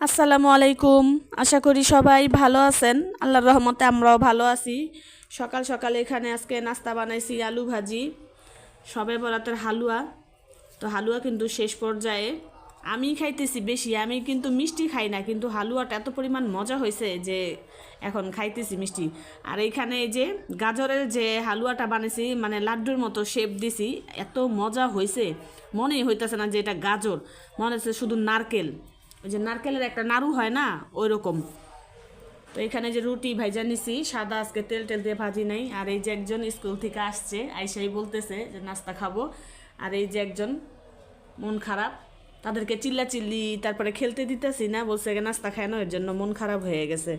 আসসালামু আলাইকুম। আশা করি সবাই ভালো আছেন। আল্লাহর রহমতে আমরাও ভালো আছি। সকাল সকাল এখানে আজকে নাস্তা বানাইছি আলু ভাজি, সবে বরাতের হালুয়া। তো হালুয়া কিন্তু শেষ পর্যায়ে আমি খাইতেছি বেশি। আমি কিন্তু মিষ্টি খাই না, কিন্তু হালুয়াটা এত পরিমাণ মজা হয়েছে যে এখন খাইতেছি মিষ্টি। আর এইখানে এই যে গাজরের যে হালুয়াটা বানাইছি, মানে লাড্ডুর মতো শেপ দিছি, এত মজা হয়েছে। মনেই হইতেছে না যে এটা গাজর, মনে হচ্ছে শুধু নারকেল। ওই যে নারকেলের একটা নাড়ু হয় না, ওই রকম। তো এখানে যে রুটি ভাইজা নিছি সাদা, আজকে তেল টেল দিয়ে ভাজি নাই। আর এই যে একজন স্কুল থেকে আসছে, আইসাই বলতেছে যে নাস্তা খাবো। আর এই যে একজন মন খারাপ, তাদেরকে চিল্লা চিল্লি তারপরে খেলতে দিতেছি না, বলছে নাস্তা খায় না, এর জন্য মন খারাপ হয়ে গেছে।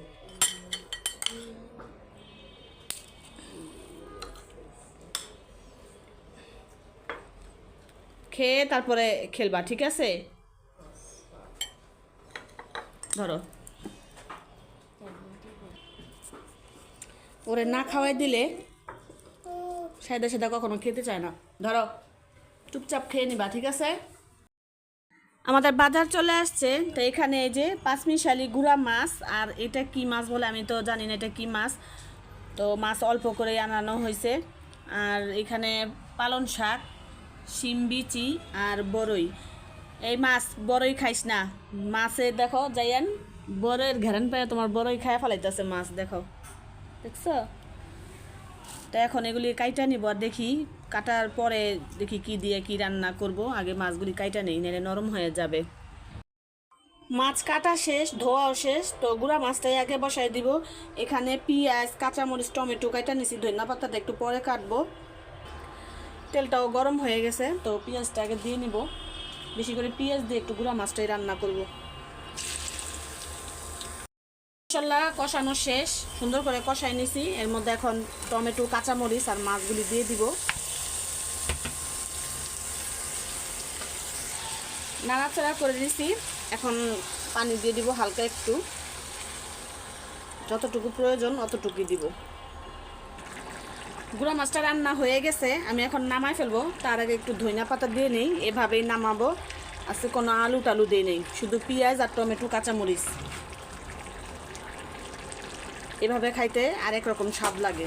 খেয়ে তারপরে খেলবা, ঠিক আছে? ধরো, ওরে না খাওয়াই দিলে সাদা সাদা কখনো খেতে চায় না। ধরো, চুপচাপ খেয়ে নিবা, ঠিক আছে? আমাদের বাজার চলে আসছে। তো এখানে এই যে পাঁচমিশালি গুঁড়া মাছ, আর এটা কি মাছ বলে আমি তো জানি না এটা কি মাছ। তো মাছ অল্প করে আনানো হয়েছে। আর এখানে পালং শাক, শিম বিচি আর বড়ই। এই মাছ বড়ই খাইস না, মাছে দেখো যাইয়ান বড়ের ঘেরান পায় তোমার বড়ই খায় ফেলাইতেছে মাছ, দেখো, দেখছো? তো এখন এগুলি কাইটা নিব, আর দেখি কাটার পরে দেখি কি দিয়ে কি রান্না করব। আগে মাছগুলি কাইটা নেই, নেড়ে নরম হয়ে যাবে। মাছ কাটা শেষ, ধোয়াও শেষ। তো গুঁড়া মাছটাই আগে বসাই দিব। এখানে পেঁয়াজ, কাঁচামরিচ, টমেটো কাইটা নিছি, ধনিয়া পাতাটা একটু পরে কাটবো। তেলটাও গরম হয়ে গেছে, তো পেঁয়াজটা আগে দিয়ে নিব। বেশি করে পেঁয়াজ দিয়ে একটু গুঁড়া মাছটাই রান্না করব। মশলা কষানো শেষ, সুন্দর করে কষাই নিছি। এর মধ্যে এখন টমেটো, কাঁচামরিচ আর মাছগুলি দিয়ে দিব। নাড়াচাড়া করে দিছি। এখন পানি দিয়ে দিব হালকা একটু, যতটুকু প্রয়োজন অতটুকুই দিব। গুঁড়া মাছটা রান্না হয়ে গেছে, আমি এখন নামাই ফেলবো। তার আগে একটু ধনিয়া পাতা দিয়ে নেই, এভাবেই নামাবো। আজকে কোনো আলু টালু দিয়ে নেই, শুধু পেঁয়াজ আর টমেটো, কাঁচামরিচ। এভাবে খাইতে আরেক রকম স্বাদ লাগে।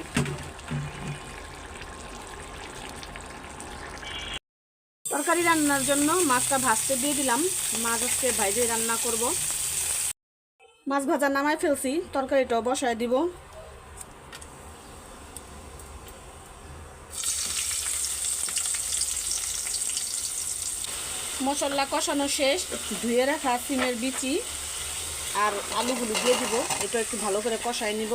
তরকারি রান্নার জন্য মাছটা ভাজতে দিয়ে দিলাম। মাছ আজকে ভাইজে রান্না করব। মাছ ভাজা নামাই ফেলছি, তরকারিটাও বসায় দিব। মশলা কষানো শেষ, ধুয়ে রাখা সিমের বিচি আর আলুগুলো দিয়ে দিব। এটা একটু ভালো করে কষায় নিব।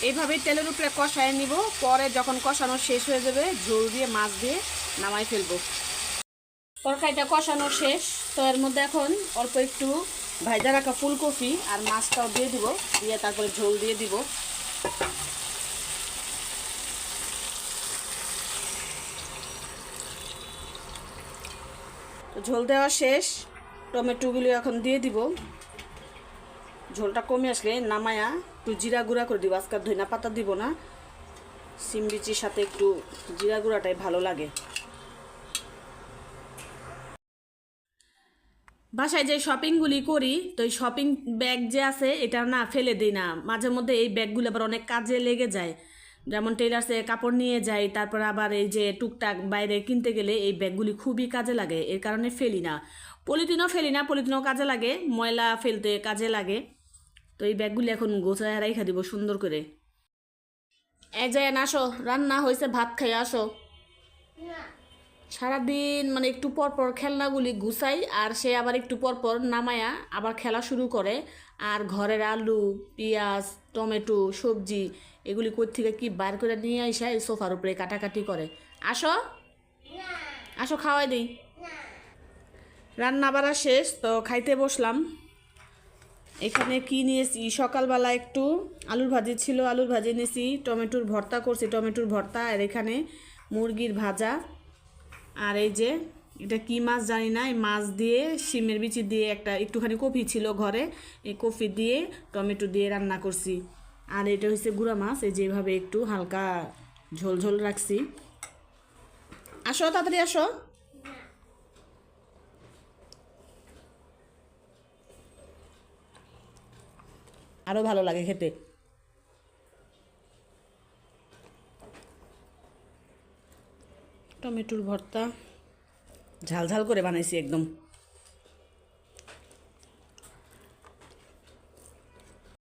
এইভাবেই তেলের উপরে কষায় নিব। পরে যখন কষানো শেষ হয়ে যাবে, ঝোল দিয়ে মাছ দিয়ে নামাই ফেলবো। তরকারিটা কষানো শেষ, তো এর মধ্যে এখন অল্প একটু ভাজা রাখা ফুলকপি আর মাছটাও দিয়ে দিব, দিয়ে তারপরে ঝোল দিয়ে দিব। তো ঝোল দেওয়া শেষ, টমেটোগুলো এখন দিয়ে দিব। ঝোলটা কমে আসলে নামায়া একটু জিরা গুঁড়া করে দিব। আজকাল ধনিয়া পাতা দিব না, সিম বিচির সাথে একটু জিরা গুঁড়াটাই ভালো লাগে। বাসায় যে শপিংগুলি করি, তো এই শপিং ব্যাগ যে আছে এটা না ফেলে দিই না। মাঝে মধ্যে এই ব্যাগগুলো আবার অনেক কাজে লেগে যায়। যেমন টেলার্সে কাপড় নিয়ে যাই, তারপর আবার এই যে টুকটাক বাইরে কিনতে গেলে এই ব্যাগগুলি খুবই কাজে লাগে, এর কারণে ফেলি না। পলিথিনও ফেলি না, পলিথিনও কাজে লাগে, ময়লা ফেলতে কাজে লাগে। তো এই ব্যাগগুলি এখন গোছায় রাইখা দিব সুন্দর করে। এই যায় না, আসো, রান্না হয়েছে, ভাত খাই, আসো। সারাদিন মানে একটু পর পর খেলনাগুলি গুছাই, আর সে আবার একটু পর পর নামায়া আবার খেলা শুরু করে। আর ঘরের আলু, পেঁয়াজ, টমেটো, সবজি এগুলি কই থেকে কি বার করে নিয়ে আসা এই সোফার উপরে কাটাকাটি করে। আসো, আসো, খাওয়াই দিই। রান্না বাড়া শেষ, তো খাইতে বসলাম। এখানে কি নিয়েছি, সকালবেলা একটু আলুর ভাজি ছিল, আলুর ভাজি নিয়েছি, টমেটোর ভর্তা করছি, টমেটোর ভর্তা। আর এখানে মুরগির ভাজা। আর এই যে এটা কি মাছ জানি না, এই মাছ দিয়ে শিমের বিচি দিয়ে একটা একটুখানি কফি ছিল ঘরে, এই কফি দিয়ে টমেটো দিয়ে রান্না করছি। আর এটা হচ্ছে গুঁড়া মাছ, এই যেভাবে একটু হালকা ঝোল ঝোল রাখছি। আসো, তাড়াতাড়ি আসো। আরও ভালো লাগে খেতে। টমেটোর ভর্তা ঝাল ঝাল করে বানাইছি একদম।